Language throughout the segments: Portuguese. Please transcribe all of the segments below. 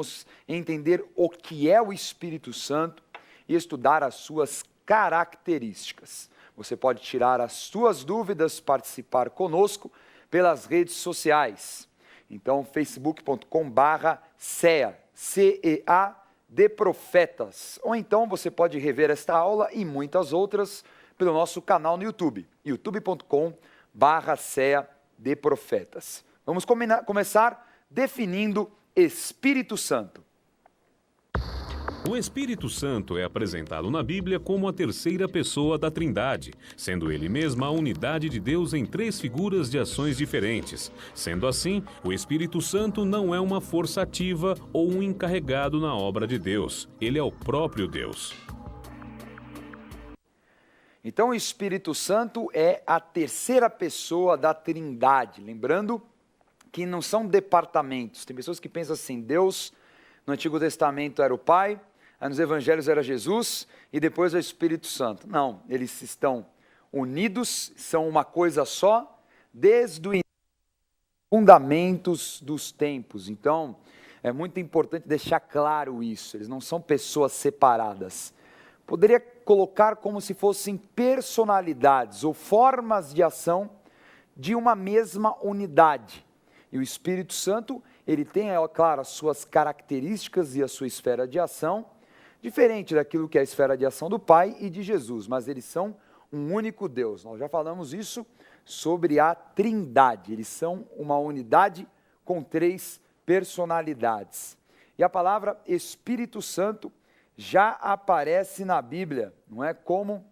vamos entender o que é o Espírito Santo e estudar as suas características. Você pode tirar as suas dúvidas, participar conosco pelas redes sociais. Então, facebook.com/CEA, CEA de Profetas. Ou então você pode rever esta aula e muitas outras pelo nosso canal no YouTube, youtube.com/CEA de Profetas. Vamos começar definindo Espírito Santo. O Espírito Santo é apresentado na Bíblia como a terceira pessoa da Trindade, sendo ele mesmo a unidade de Deus em três figuras de ações diferentes. Sendo assim, o Espírito Santo não é uma força ativa ou um encarregado na obra de Deus. Ele é o próprio Deus. Então, o Espírito Santo é a terceira pessoa da Trindade. Lembrando que não são departamentos. Tem pessoas que pensam assim, Deus no Antigo Testamento era o Pai, aí nos Evangelhos era Jesus e depois é o Espírito Santo. Não, eles estão unidos, são uma coisa só, desde os fundamentos dos tempos. Então, é muito importante deixar claro isso, eles não são pessoas separadas. Poderia colocar como se fossem personalidades ou formas de ação de uma mesma unidade. E o Espírito Santo, ele tem, é claro, as suas características e a sua esfera de ação, diferente daquilo que é a esfera de ação do Pai e de Jesus, mas eles são um único Deus. Nós já falamos isso sobre a Trindade, eles são uma unidade com três personalidades. E a palavra Espírito Santo já aparece na Bíblia, não é? Como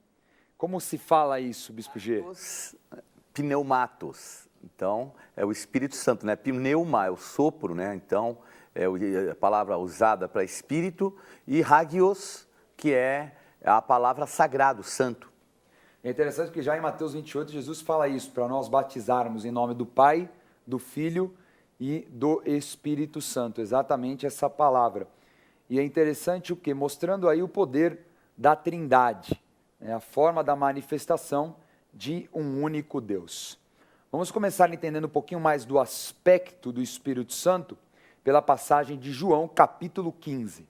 se fala isso, Bispo G? Pneumatos. Então, é o Espírito Santo, né? Pneuma é o sopro, né? Então, é a palavra usada para espírito, e hagios, que é a palavra sagrado, santo. É interessante que já em Mateus 28, Jesus fala isso, para nós batizarmos em nome do Pai, do Filho e do Espírito Santo, exatamente essa palavra. E é interessante o quê? Mostrando aí o poder da Trindade, né? A forma da manifestação de um único Deus. Vamos começar entendendo um pouquinho mais do aspecto do Espírito Santo pela passagem de João, capítulo 15.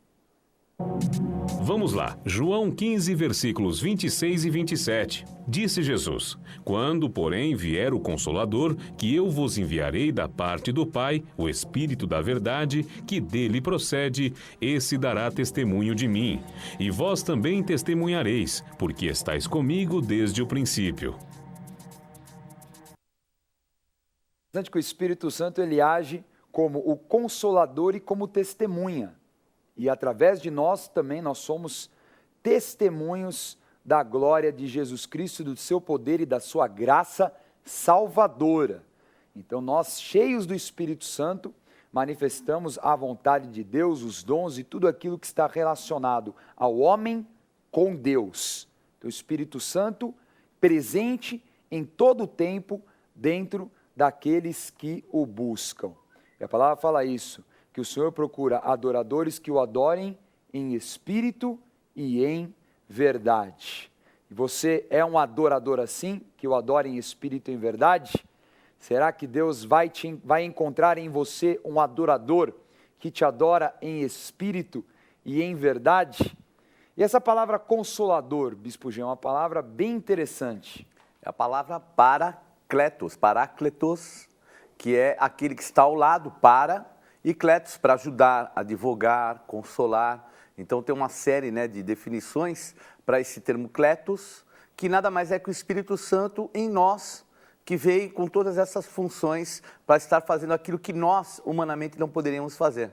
Vamos lá, João 15, versículos 26 e 27. Disse Jesus: Quando, porém, vier o Consolador, que eu vos enviarei da parte do Pai, o Espírito da verdade, que dele procede, esse dará testemunho de mim. E vós também testemunhareis, porque estáis comigo desde o princípio. Interessante que o Espírito Santo ele age como o Consolador e como testemunha. E através de nós também nós somos testemunhos da glória de Jesus Cristo, do seu poder e da sua graça salvadora. Então nós, cheios do Espírito Santo, manifestamos a vontade de Deus, os dons e tudo aquilo que está relacionado ao homem com Deus. Então o Espírito Santo presente em todo o tempo dentro daqueles que o buscam. E a palavra fala isso, que o Senhor procura adoradores que o adorem em espírito e em verdade. E você é um adorador assim, que o adora em espírito e em verdade? Será que Deus vai encontrar em você um adorador que te adora em espírito e em verdade? E essa palavra consolador, Bispo Jean, é uma palavra bem interessante. É a palavra parácletos, que é aquele que está ao lado, e kletos, para ajudar, advogar, consolar. Então tem uma série, né, de definições para esse termo kletos, que nada mais é que o Espírito Santo em nós, que veio com todas essas funções para estar fazendo aquilo que nós, humanamente, não poderíamos fazer.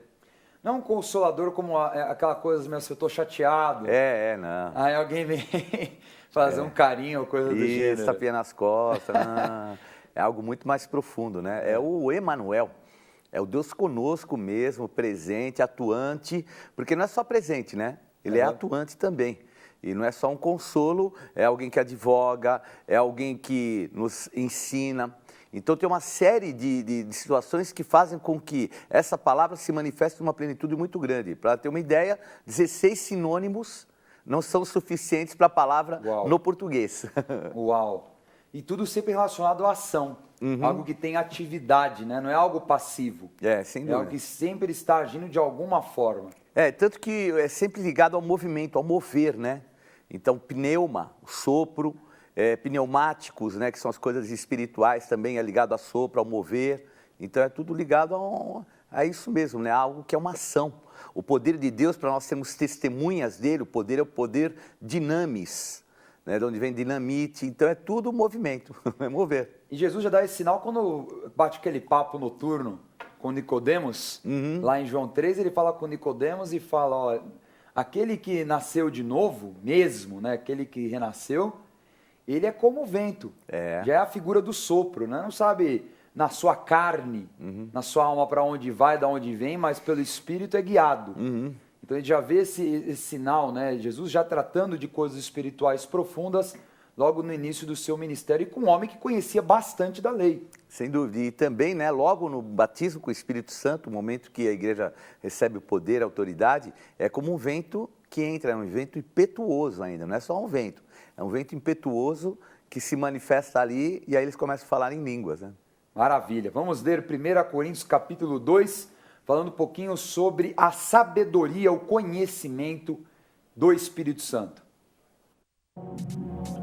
Não um consolador como aquela coisa, eu estou chateado. Não. Aí alguém vem fazer um carinho ou coisa do gênero. Isso, tapinha nas costas. Não. É algo muito mais profundo, né? É o Emanuel. É o Deus conosco mesmo, presente, atuante, porque não é só presente, né? Ele é atuante também. E não é só um consolo, é alguém que advoga, é alguém que nos ensina. Então tem uma série de situações que fazem com que essa palavra se manifeste numa plenitude muito grande. Para ter uma ideia, 16 sinônimos não são suficientes para a palavra no português. Uau! E tudo sempre relacionado à ação. algo que tem atividade, né? Não é algo passivo. Sem É dúvida. algo que sempre está agindo de alguma forma. Tanto que é sempre ligado ao movimento, ao mover, né? Então, pneuma, sopro, pneumáticos, né? Que são as coisas espirituais também, é ligado a sopro, ao mover. Então, é tudo ligado a isso mesmo, né? Algo que é uma ação. O poder de Deus, para nós sermos testemunhas dele, o poder é o poder dinamis, né? De onde vem dinamite. Então, é tudo movimento, é mover. E Jesus já dá esse sinal quando bate aquele papo noturno com Nicodemos, lá em João 3, ele fala com Nicodemos e fala, ó, aquele que nasceu de novo, mesmo, né, aquele que renasceu, ele é como o vento, já é a figura do sopro, né? Não sabe na sua carne, na sua alma para onde vai, da onde vem, mas pelo Espírito é guiado. Então a gente já vê esse sinal, né? Jesus já tratando de coisas espirituais profundas, logo no início do seu ministério, e com um homem que conhecia bastante da lei. Sem dúvida. E também, né, logo no batismo com o Espírito Santo, o momento que a igreja recebe o poder, a autoridade, é como um vento que entra, é um vento impetuoso ainda, não é só um vento, é um vento impetuoso que se manifesta ali e aí eles começam a falar em línguas, né? Maravilha. Vamos ler 1 Coríntios capítulo 2, falando um pouquinho sobre a sabedoria, o conhecimento do Espírito Santo.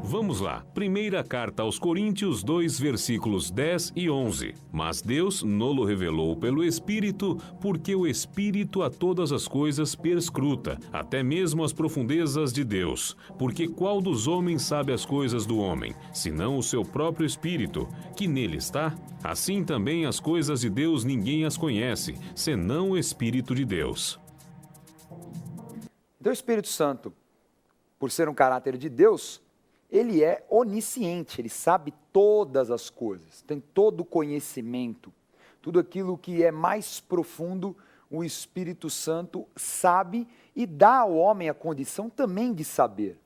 Vamos lá. Primeira carta aos Coríntios 2, versículos 10 e 11. Mas Deus nolo revelou pelo Espírito, porque o Espírito a todas as coisas perscruta, até mesmo as profundezas de Deus. Porque qual dos homens sabe as coisas do homem, senão o seu próprio Espírito, que nele está? Assim também as coisas de Deus ninguém as conhece, senão o Espírito de Deus. Então o Espírito Santo, por ser um caráter de Deus, ele é onisciente, ele sabe todas as coisas, tem todo o conhecimento, tudo aquilo que é mais profundo, o Espírito Santo sabe e dá ao homem a condição também de saber.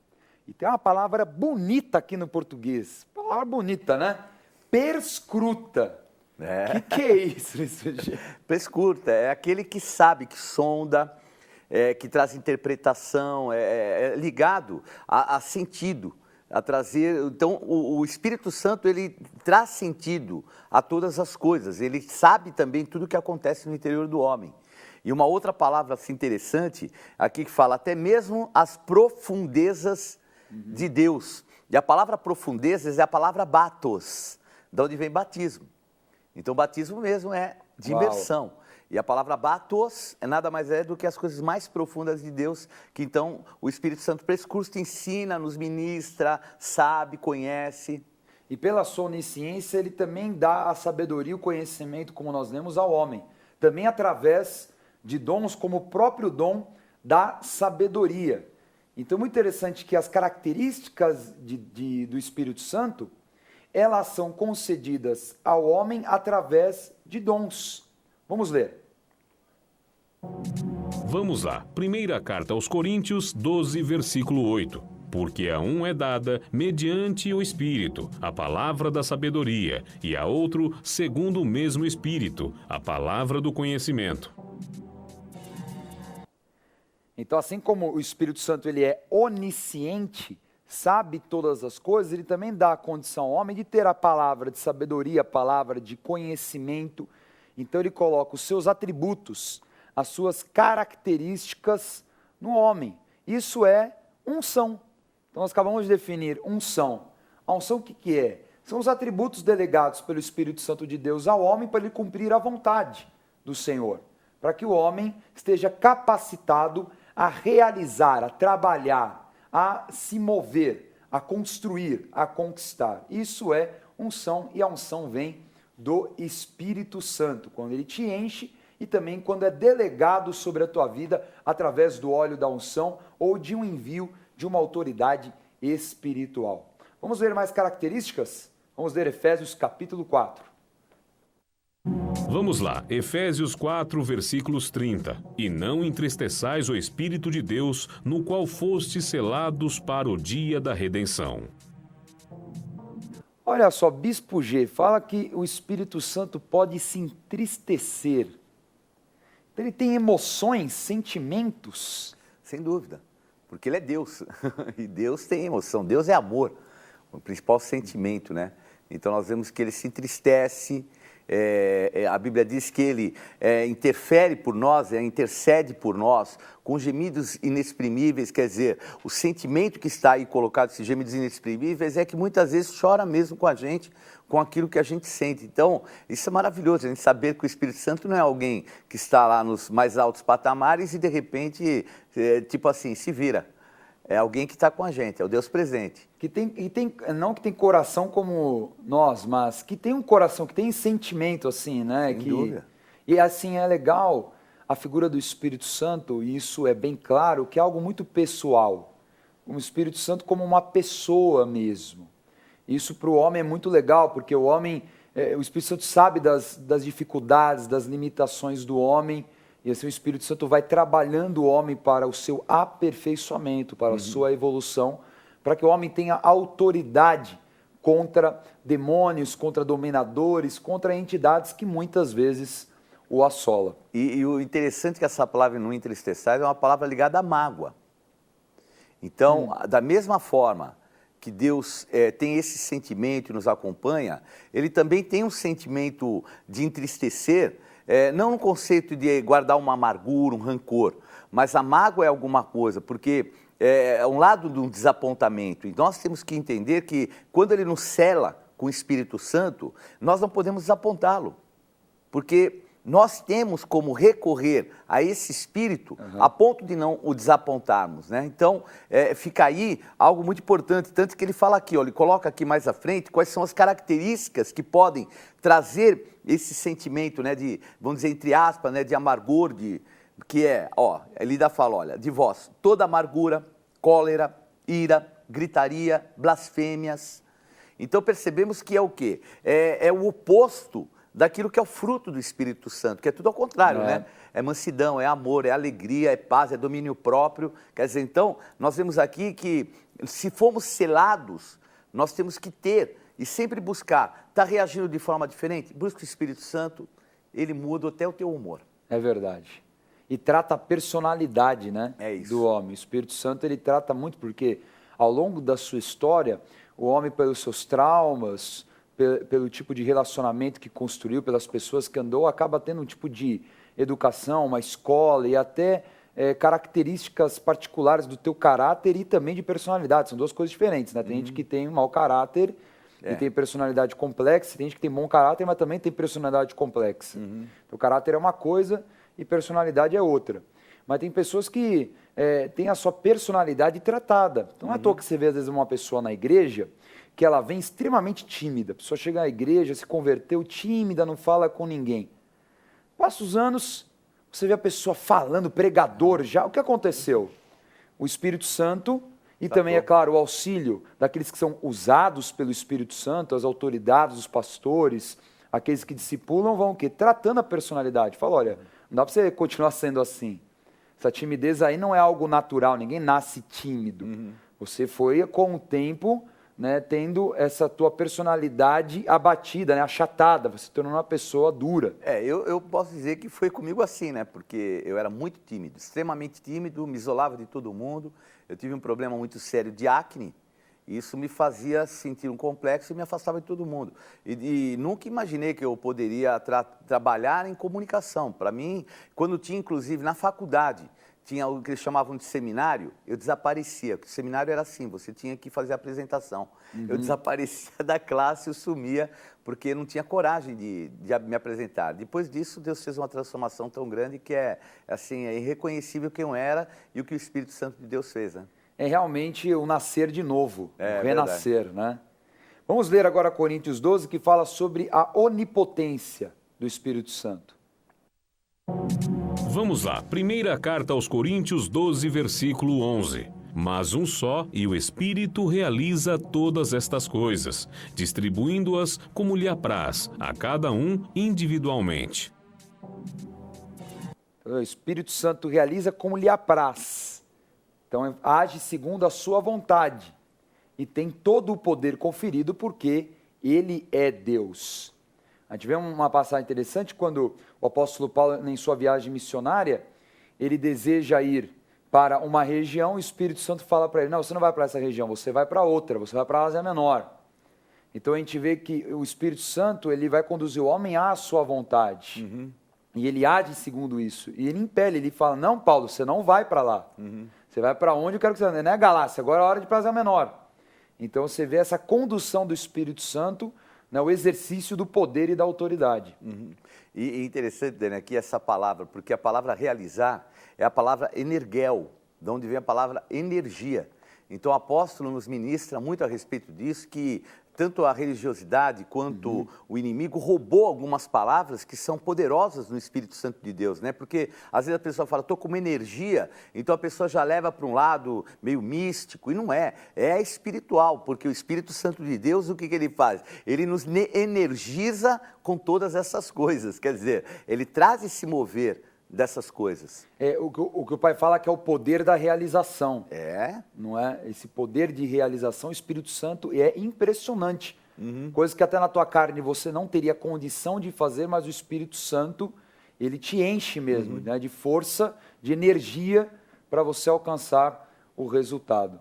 E tem uma palavra bonita aqui no português, palavra bonita, né? Perscruta. Que é isso? Perscruta, é aquele que sabe, que sonda, que traz interpretação, é ligado a sentido, a trazer. Então, o Espírito Santo, ele traz sentido a todas as coisas, ele sabe também tudo o que acontece no interior do homem. E uma outra palavra assim, interessante, aqui que fala até mesmo as profundezas de Deus. E a palavra profundezas é a palavra batos, de onde vem batismo. Então, batismo mesmo é de imersão. E a palavra batos nada mais é do que as coisas mais profundas de Deus, que então o Espírito Santo perscruta, ensina, nos ministra, sabe, conhece. E pela sua onisciência, ele também dá a sabedoria e o conhecimento, como nós lemos, ao homem. Também através de dons, como o próprio dom da sabedoria. Então, muito interessante que as características do Espírito Santo, elas são concedidas ao homem através de dons. Vamos ler. Vamos lá. Primeira carta aos Coríntios 12, versículo 8. Porque a um é dada, mediante o Espírito, a palavra da sabedoria, e a outro, segundo o mesmo Espírito, a palavra do conhecimento. Então, assim como o Espírito Santo ele é onisciente, sabe todas as coisas, ele também dá a condição ao homem de ter a palavra de sabedoria, a palavra de conhecimento. Então ele coloca os seus atributos, as suas características no homem. Isso é unção. Então nós acabamos de definir unção. A unção o que é? São os atributos delegados pelo Espírito Santo de Deus ao homem para ele cumprir a vontade do Senhor. Para que o homem esteja capacitado a realizar, a trabalhar, a se mover, a construir, a conquistar. Isso é unção, e a unção vem do Espírito Santo, quando ele te enche e também quando é delegado sobre a tua vida através do óleo da unção ou de um envio de uma autoridade espiritual. Vamos ver mais características? Vamos ler Efésios capítulo 4. Vamos lá, Efésios 4, versículos 30. E não entristeçais o Espírito de Deus, no qual fostes selados para o dia da redenção. Olha só, Bispo G fala que o Espírito Santo pode se entristecer. Ele tem emoções, sentimentos. Sem dúvida, porque ele é Deus. E Deus tem emoção, Deus é amor, o principal sentimento, né? Então nós vemos que ele se entristece, a Bíblia diz que ele interfere por nós, intercede por nós, com gemidos inexprimíveis, quer dizer, o sentimento que está aí colocado, esses gemidos inexprimíveis, é que muitas vezes chora mesmo com a gente, com aquilo que a gente sente. Então, isso é maravilhoso, a gente saber que o Espírito Santo não é alguém que está lá nos mais altos patamares e de repente, tipo assim, se vira. É alguém que está com a gente, é o Deus presente. Não que tem coração como nós, mas que tem um coração, que tem sentimento assim, né? Sem dúvida. E assim, é legal a figura do Espírito Santo, e isso é bem claro, que é algo muito pessoal. O Espírito Santo como uma pessoa mesmo. Isso para o homem é muito legal, porque o homem, o Espírito Santo sabe das dificuldades, das limitações do homem, e assim o Espírito Santo vai trabalhando o homem para o seu aperfeiçoamento, para a sua evolução, para que o homem tenha autoridade contra demônios, contra dominadores, contra entidades que muitas vezes o assolam. E o interessante é que essa palavra não entristecer é uma palavra ligada à mágoa. Então, da mesma forma que Deus tem esse sentimento e nos acompanha, ele também tem um sentimento de entristecer, não no conceito de guardar uma amargura, um rancor, mas a mágoa é alguma coisa, porque é um lado de um desapontamento. E nós temos que entender que quando ele nos cela com o Espírito Santo, nós não podemos desapontá-lo, porque nós temos como recorrer a esse Espírito a ponto de não o desapontarmos, né? Então, fica aí algo muito importante, tanto que ele fala aqui, ó, ele coloca aqui mais à frente quais são as características que podem trazer esse sentimento, né, de, vamos dizer, entre aspas, né, de amargor, que ele fala, olha, de vós, toda amargura, cólera, ira, gritaria, blasfêmias. Então, percebemos que é o quê? É o oposto daquilo que é o fruto do Espírito Santo, que é tudo ao contrário, né? É mansidão, é amor, é alegria, é paz, é domínio próprio. Quer dizer, então, nós vemos aqui que se formos selados, nós temos que ter e sempre buscar. Está reagindo de forma diferente? Busca o Espírito Santo, ele muda até o teu humor. É verdade. E trata a personalidade, né, do homem. O Espírito Santo, ele trata muito, porque ao longo da sua história, o homem, pelos seus traumas, pelo tipo de relacionamento que construiu, pelas pessoas que andou, acaba tendo um tipo de educação, uma escola e até características particulares do teu caráter e também de personalidade. São duas coisas diferentes, né? Tem gente que tem um mau caráter e tem personalidade complexa, tem gente que tem bom caráter, mas também tem personalidade complexa. Então, o caráter é uma coisa e personalidade é outra. Mas tem pessoas que têm a sua personalidade tratada. Então, não é à toa que você vê, às vezes, uma pessoa na igreja que ela vem extremamente tímida. A pessoa chega à igreja, se converteu tímida, não fala com ninguém. Passa os anos, você vê a pessoa falando, pregador já. O que aconteceu? O Espírito Santo e também, é claro, o auxílio daqueles que são usados pelo Espírito Santo, as autoridades, os pastores, aqueles que discipulam, vão o quê? Tratando a personalidade. Fala, olha, não dá para você continuar sendo assim. Essa timidez aí não é algo natural, ninguém nasce tímido. Você foi, com o tempo, né, tendo essa tua personalidade abatida, né, achatada, você se tornou uma pessoa dura. Eu posso dizer que foi comigo assim, né, porque eu era muito tímido, extremamente tímido, me isolava de todo mundo, eu tive um problema muito sério de acne, e isso me fazia sentir um complexo e me afastava de todo mundo. E nunca imaginei que eu poderia trabalhar em comunicação. Para mim, quando tinha, inclusive, na faculdade, tinha o que eles chamavam de seminário, eu desaparecia, porque o seminário era assim, você tinha que fazer a apresentação. Eu desaparecia da classe, eu sumia, porque não tinha coragem de me apresentar. Depois disso, Deus fez uma transformação tão grande que é irreconhecível quem eu era e o que o Espírito Santo de Deus fez, né? É realmente o nascer de novo, o renascer, né? Vamos ler agora Coríntios 12, que fala sobre a onipotência do Espírito Santo. Vamos lá, primeira carta aos Coríntios 12, versículo 11. Mas um só, e o Espírito realiza todas estas coisas, distribuindo-as como lhe apraz, a cada um individualmente. O Espírito Santo realiza como lhe apraz. Então, age segundo a sua vontade. E tem todo o poder conferido porque ele é Deus. A gente vê uma passagem interessante quando o apóstolo Paulo, em sua viagem missionária, ele deseja ir para uma região, o Espírito Santo fala para ele, não, você não vai para essa região, você vai para outra, você vai para a Ásia Menor. Então a gente vê que o Espírito Santo ele vai conduzir o homem à sua vontade. E ele age segundo isso. E ele impele, ele fala, não, Paulo, você não vai para lá. Você vai para onde eu quero que você vá. Não é Galácia, agora é a hora de prazer menor. Então você vê essa condução do Espírito Santo, né, o exercício do poder e da autoridade. E interessante, Dani, aqui essa palavra, porque a palavra realizar é a palavra energel, de onde vem a palavra energia. Então o apóstolo nos ministra muito a respeito disso, que tanto a religiosidade quanto o inimigo roubou algumas palavras que são poderosas no Espírito Santo de Deus, né? Porque às vezes a pessoa fala, estou com uma energia, então a pessoa já leva para um lado meio místico, e não é, é espiritual, porque o Espírito Santo de Deus, o que ele faz? Ele nos energiza com todas essas coisas, quer dizer, ele traz esse mover dessas coisas. O que o pai fala que é o poder da realização. Não é? Esse poder de realização, o Espírito Santo é impressionante. Coisas que até na tua carne você não teria condição de fazer, mas o Espírito Santo, ele te enche mesmo, né, de força, de energia para você alcançar o resultado.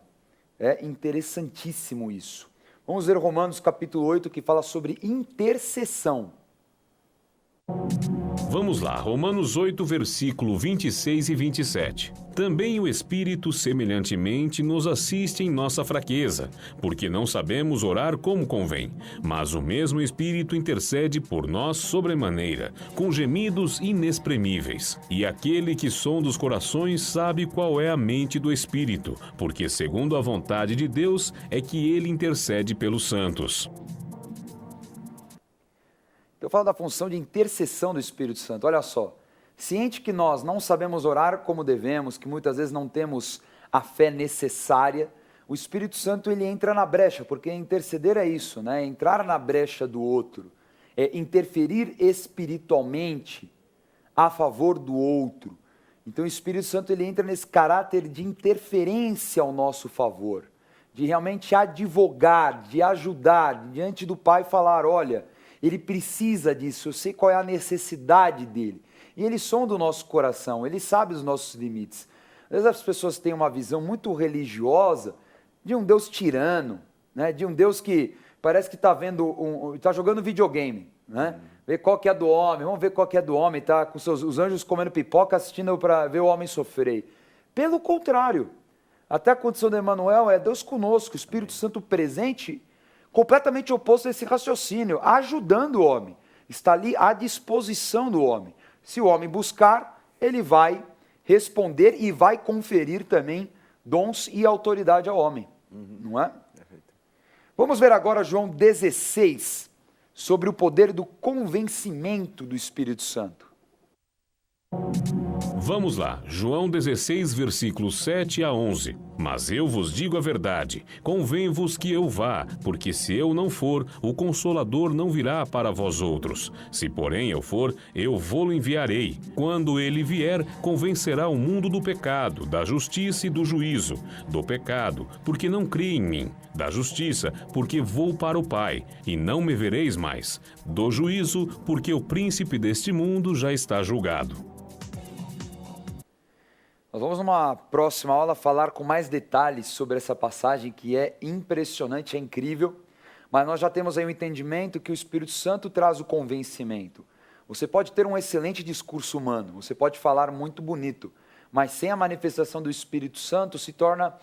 É interessantíssimo isso. Vamos ver Romanos capítulo 8, que fala sobre intercessão. Vamos lá, Romanos 8, versículo 26 e 27. Também o Espírito, semelhantemente, nos assiste em nossa fraqueza, porque não sabemos orar como convém. Mas o mesmo Espírito intercede por nós sobremaneira, com gemidos inexprimíveis. E aquele que sonda os corações sabe qual é a mente do Espírito, porque segundo a vontade de Deus é que ele intercede pelos santos. Eu falo da função de intercessão do Espírito Santo. Olha só, ciente que nós não sabemos orar como devemos, que muitas vezes não temos a fé necessária, o Espírito Santo ele entra na brecha, porque interceder é isso, né? Entrar na brecha do outro, é interferir espiritualmente a favor do outro. Então o Espírito Santo ele entra nesse caráter de interferência ao nosso favor, de realmente advogar, de ajudar, diante do Pai falar, olha, ele precisa disso, eu sei qual é a necessidade dele. E ele sonda o nosso coração, ele sabe os nossos limites. Às vezes as pessoas têm uma visão muito religiosa de um Deus tirano, né? De um Deus que parece que está tá jogando videogame, né? Ver qual que é do homem, vamos ver qual que é do homem, tá com os anjos comendo pipoca, assistindo para ver o homem sofrer. Pelo contrário, até a condição de Emmanuel é Deus conosco, o Espírito Santo presente, completamente oposto a esse raciocínio, ajudando o homem, está ali à disposição do homem. Se o homem buscar, ele vai responder e vai conferir também dons e autoridade ao homem, não é? Vamos ver agora João 16, sobre o poder do convencimento do Espírito Santo. Vamos lá, João 16, versículos 7 a 11. Mas eu vos digo a verdade, convém-vos que eu vá, porque se eu não for, o Consolador não virá para vós outros. Se porém eu for, eu vou-lo enviarei. Quando ele vier, convencerá o mundo do pecado, da justiça e do juízo. Do pecado, porque não crê em mim. Da justiça, porque vou para o Pai, e não me vereis mais. Do juízo, porque o príncipe deste mundo já está julgado. Nós vamos numa próxima aula falar com mais detalhes sobre essa passagem que é impressionante, é incrível, mas nós já temos aí um entendimento que o Espírito Santo traz o convencimento. Você pode ter um excelente discurso humano, você pode falar muito bonito, mas sem a manifestação do Espírito Santo se torna,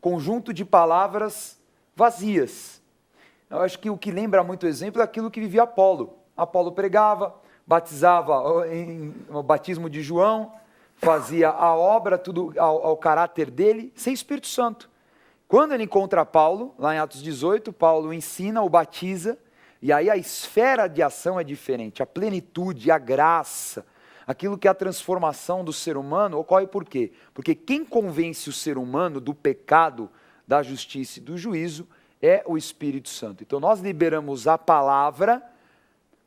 conjunto de palavras vazias. Eu acho que o que lembra muito o exemplo é aquilo que vivia Apolo. Apolo pregava, batizava em o batismo de João, fazia a obra, tudo ao caráter dele, sem Espírito Santo. Quando ele encontra Paulo, lá em Atos 18, Paulo ensina, o batiza, e aí a esfera de ação é diferente, a plenitude, a graça, aquilo que é a transformação do ser humano, ocorre por quê? Porque quem convence o ser humano do pecado, da justiça e do juízo é o Espírito Santo. Então nós liberamos a palavra,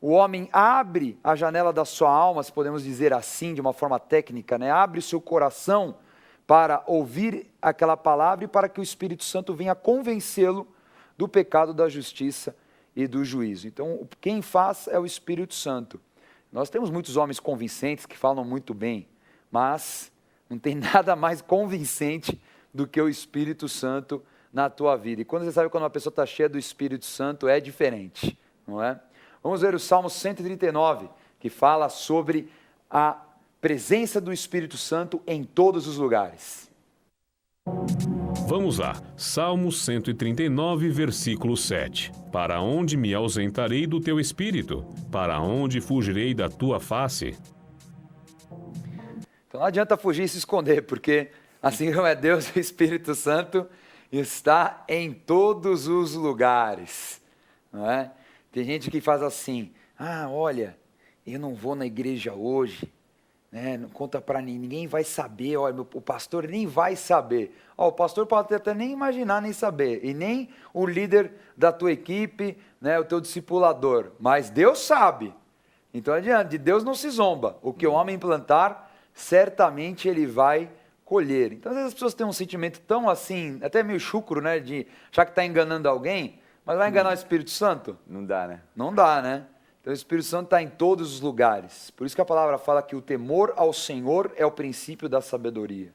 o homem abre a janela da sua alma, se podemos dizer assim, de uma forma técnica, né? Abre o seu coração para ouvir aquela palavra e para que o Espírito Santo venha convencê-lo do pecado, da justiça e do juízo. Então, quem faz é o Espírito Santo. Nós temos muitos homens convincentes que falam muito bem, mas não tem nada mais convincente do que o Espírito Santo na tua vida. E quando você sabe quando uma pessoa está cheia do Espírito Santo, é diferente, não é? Vamos ver o Salmo 139, que fala sobre a presença do Espírito Santo em todos os lugares. Vamos lá, Salmo 139, versículo 7. Para onde me ausentarei do teu espírito? Para onde fugirei da tua face? Então não adianta fugir e se esconder, porque assim como é Deus, o Espírito Santo está em todos os lugares, não é? Tem gente que faz assim, olha, eu não vou na igreja hoje, né? Não conta para ninguém, vai saber, olha, o pastor nem vai saber. O pastor pode até nem imaginar, nem saber, e nem o líder da tua equipe, né, o teu discipulador, mas Deus sabe. Então adiante, de Deus não se zomba, o que o homem plantar, certamente ele vai colher. Então às vezes as pessoas têm um sentimento tão assim, até meio chucro, né, de achar que está enganando alguém, mas vai enganar o Espírito Santo? Não dá, né? Não dá, né? Então o Espírito Santo está em todos os lugares. Por isso que a palavra fala que o temor ao Senhor é o princípio da sabedoria.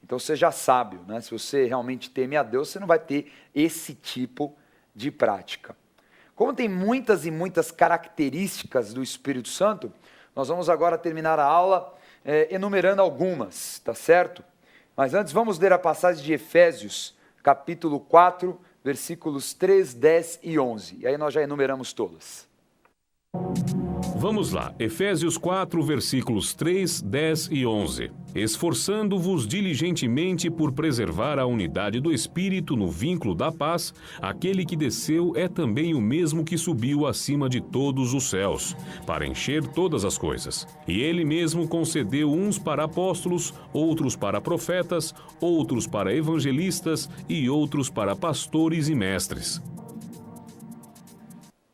Então seja sábio, né? Se você realmente teme a Deus, você não vai ter esse tipo de prática. Como tem muitas e muitas características do Espírito Santo, nós vamos agora terminar a aula enumerando algumas, tá certo? Mas antes vamos ler a passagem de Efésios, capítulo 4, versículos 3, 10 e 11. E aí nós já enumeramos todas. Vamos lá, Efésios 4, versículos 3, 10 e 11. Esforçando-vos diligentemente por preservar a unidade do Espírito no vínculo da paz, aquele que desceu é também o mesmo que subiu acima de todos os céus, para encher todas as coisas. E ele mesmo concedeu uns para apóstolos, outros para profetas, outros para evangelistas e outros para pastores e mestres.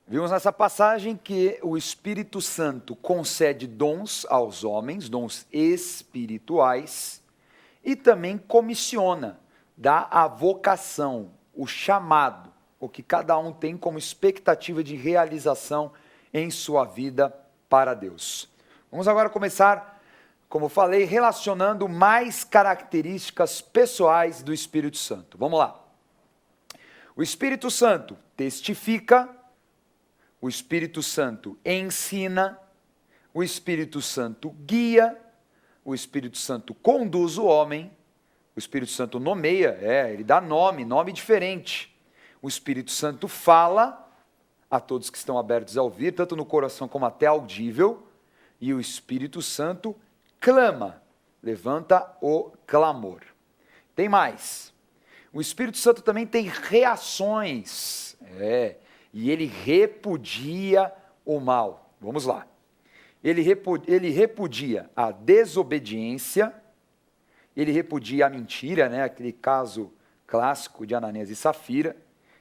Vimos nessa passagem que o Espírito Santo concede dons aos homens, dons espirituais, e também comissiona, dá a vocação, o chamado, o que cada um tem como expectativa de realização em sua vida para Deus. Vamos agora começar, como falei, relacionando mais características pessoais do Espírito Santo. Vamos lá. O Espírito Santo testifica, o Espírito Santo ensina, o Espírito Santo guia, o Espírito Santo conduz o homem, o Espírito Santo nomeia, ele dá nome diferente. O Espírito Santo fala a todos que estão abertos a ouvir, tanto no coração como até audível, e o Espírito Santo clama, levanta o clamor. Tem mais. O Espírito Santo também tem reações, e ele repudia o mal. Vamos lá. Ele repudia a desobediência, ele repudia a mentira, né? Aquele caso clássico de Ananias e Safira,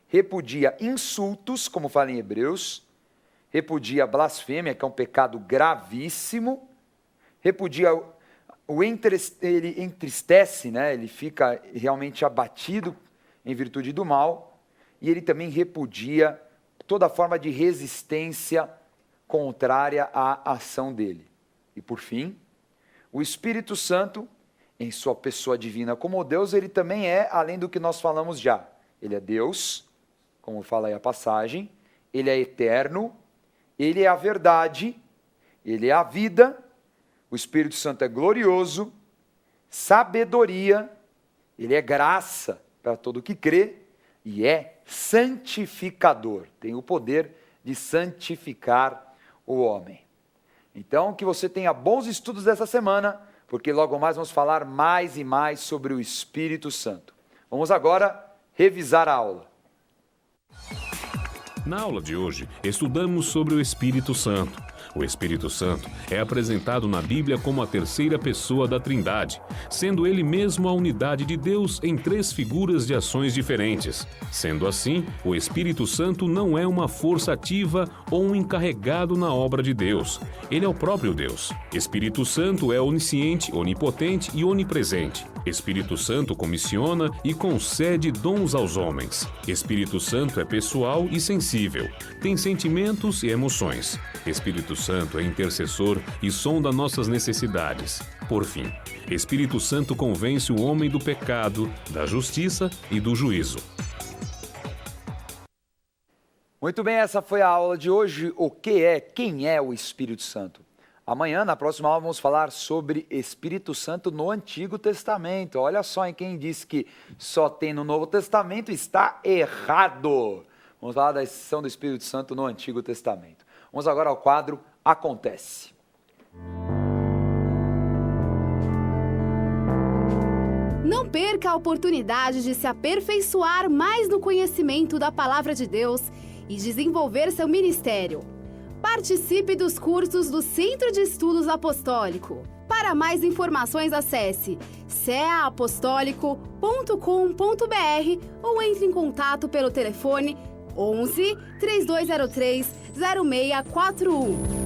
repudia insultos, como fala em Hebreus, repudia a blasfêmia, que é um pecado gravíssimo, repudia ele entristece, né? Ele fica realmente abatido em virtude do mal, e ele também repudia toda forma de resistência contrária à ação dele. E por fim, o Espírito Santo, em sua pessoa divina como Deus, ele também é, além do que nós falamos já, ele é Deus, como fala aí a passagem, ele é eterno, ele é a verdade, ele é a vida, o Espírito Santo é glorioso, sabedoria, ele é graça para todo que crê, e é santificador, tem o poder de santificar o homem. Então, que você tenha bons estudos dessa semana, porque logo mais vamos falar mais e mais sobre o Espírito Santo. Vamos agora revisar a aula. Na aula de hoje, estudamos sobre o Espírito Santo. O Espírito Santo é apresentado na Bíblia como a terceira pessoa da Trindade, sendo ele mesmo a unidade de Deus em três figuras de ações diferentes. Sendo assim, o Espírito Santo não é uma força ativa ou um encarregado na obra de Deus. Ele é o próprio Deus. Espírito Santo é onisciente, onipotente e onipresente. Espírito Santo comissiona e concede dons aos homens. Espírito Santo é pessoal e sensível, tem sentimentos e emoções. Espírito Santo é intercessor e sonda nossas necessidades. Por fim, Espírito Santo convence o homem do pecado, da justiça e do juízo. Muito bem, essa foi a aula de hoje. Quem é o Espírito Santo? Amanhã, na próxima aula, vamos falar sobre Espírito Santo no Antigo Testamento. Olha só, em quem disse que só tem no Novo Testamento está errado. Vamos falar da exceção do Espírito Santo no Antigo Testamento. Vamos agora ao quadro Acontece. Não perca a oportunidade de se aperfeiçoar mais no conhecimento da Palavra de Deus e desenvolver seu ministério. Participe dos cursos do Centro de Estudos Apostólico. Para mais informações, acesse ceaapostólico.com.br ou entre em contato pelo telefone 11 3203 0641.